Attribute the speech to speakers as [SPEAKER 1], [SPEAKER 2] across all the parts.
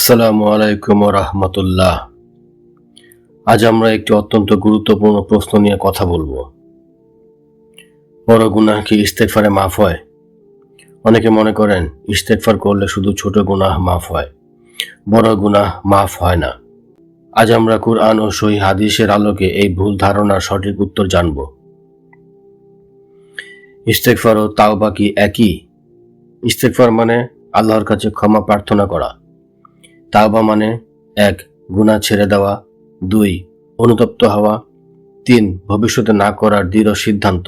[SPEAKER 1] আসসালামু আলাইকুম রাহমাতুল্লাহ। আজ আমরা একটি অত্যন্ত গুরুত্বপূর্ণ প্রশ্ন নিয়ে কথা বলবো। বড় গুনাহ কি ইস্তেগফারে মাফ হয়? অনেকে মনে করেন ইস্তেগফার করলে শুধু ছোট গুনাহ মাফ হয়, বড় গুনাহ মাফ হয় না। আজ আমরা কুরআন ও সহিহ হাদিসের আলোকে এই ভুল ধারণার সঠিক উত্তর জানব। ইস্তেগফার ও তাওবা কি একই? ইস্তেগফার মানে আল্লাহর কাছে ক্ষমা প্রার্থনা করা। তাওবা মানে 1. গুনাহ ছেড়ে দেওয়া, 2. অনুতপ্ত হওয়া, 3. ভবিষ্যতে না করার দৃঢ় সিদ্ধান্ত।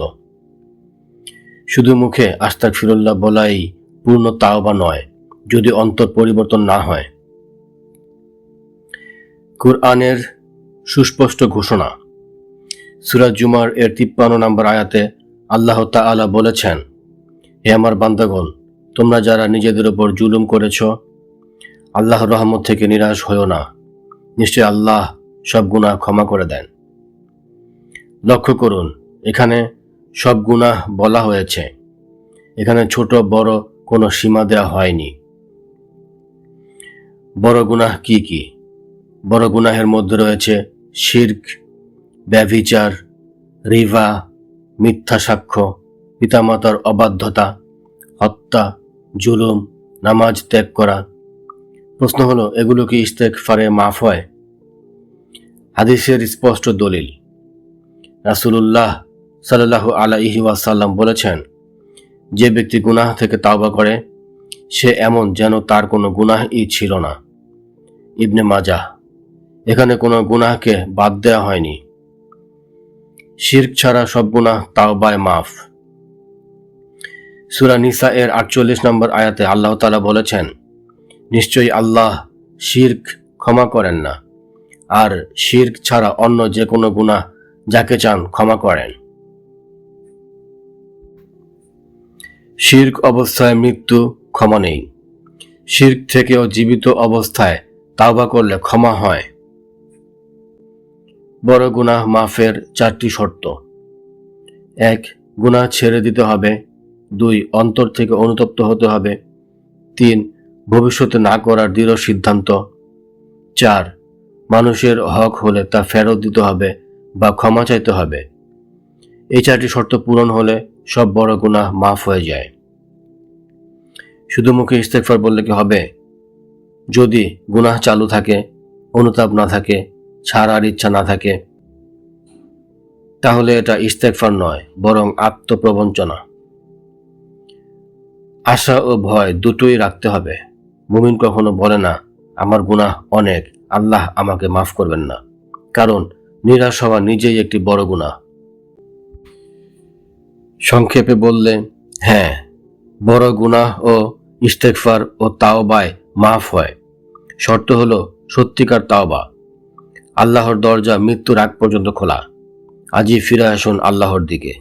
[SPEAKER 1] শুধু মুখে আস্তাগফিরুল্লাহ বলাই পূর্ণ তাওবা নয়, যদি অন্তর পরিবর্তন না হয়। কুরআনের সুস্পষ্ট ঘোষণা। সূরা জুমার 53 নম্বর আয়াতে আল্লাহ তাআলা বলেছেন, হে আমার বান্দাগণ, তোমরা যারা নিজেদের উপর জুলুম করেছ, আল্লাহর রহমত থেকে নিরাশ হয়ো না। নিশ্চয় আল্লাহ সব গুনাহ ক্ষমা করে দেন। লক্ষ্য করুন, এখানে সব গুনাহ বলা হয়েছে। এখানে ছোট বড় কোনো সীমা দেওয়া হয়নি। বড় গুনাহ কি কি? বড় গুনাহের মধ্যে রয়েছে শিরক, ব্যভিচার, রিবা, মিথ্যা সাক্ষ্য, পিতামাতার অবাধ্যতা, হত্যা, জুলুম, নামাজ ত্যাগ করা। প্রশ্ন হলো, এগুলো কি ইস্তেগফারে মাফ হয়? হাদিসের স্পষ্ট দলিল। রাসূলুল্লাহ সাল্লাল্লাহু আলাইহি ওয়াসাল্লাম বলেছেন, যে ব্যক্তি গুনাহ থেকে তাওবা করে সে এমন যেন তার কোনো গুনাহই ছিল না। ইবনে মাজাহ। এখানে কোনো গুনাহকে বাদ দেওয়া হয়নি। শিরক ছাড়া সব গুনাহ তাওবায় মাফ। সূরা নিসা এর 48 নম্বর আয়াতে আল্লাহ তাআলা বলেছেন, নিশ্চয়ই আল্লাহ শিরক ক্ষমা করেন না, আর শিরক ছাড়া অন্য যে কোনো গুনাহ যাকে চান ক্ষমা করেন। শিরক অবস্থায় মৃত্যু ক্ষমা নেই। শিরক থেকেও জীবিত অবস্থায় তাওবা করলে ক্ষমা হয়। বড় গুনাহ মাফের 4টি শর্ত। 1. গুনাহ ছেড়ে দিতে হবে। 2. অন্তর থেকে অনুতপ্ত হতে হবে। 3. ভবিষ্যতে না করার দৃঢ় সিদ্ধান্ত। 4. মানুষের হক হলে তা ফেরত দিতে হবে বা ক্ষমা চাইতে হবে। এই 4টি শর্ত পূরণ হলে সব বড় গুনাহ মাফ হয়ে যায়। শুধু মুখে ইস্তেগফার বললে কি হবে? যদি গুনাহ চালু থাকে, অনুতাপ না থাকে, ছাড়ার ইচ্ছা না থাকে, তাহলে এটা ইস্তেগফার নয়, বরং আত্মপ্রবঞ্চনা। আশা ও ভয় দুটোই রাখতে হবে। মুমিন কখনো বলে না, আমার গুনাহ অনেক, আল্লাহ আমাকে মাফ করবেন না, কারণ নিরাশ হওয়া নিজেই একটি বড় গুনাহ। সংক্ষেপে বললে, হ্যাঁ, বড় গুনাহ ও ইস্তেগফার ও তাওবায় মাফ হয়। শর্ত হলো সত্যিকার তাওবা। আল্লাহর দরজা মৃত্যুর আগ পর্যন্ত খোলা। আজই ফিরে আসুন আল্লাহর দিকে।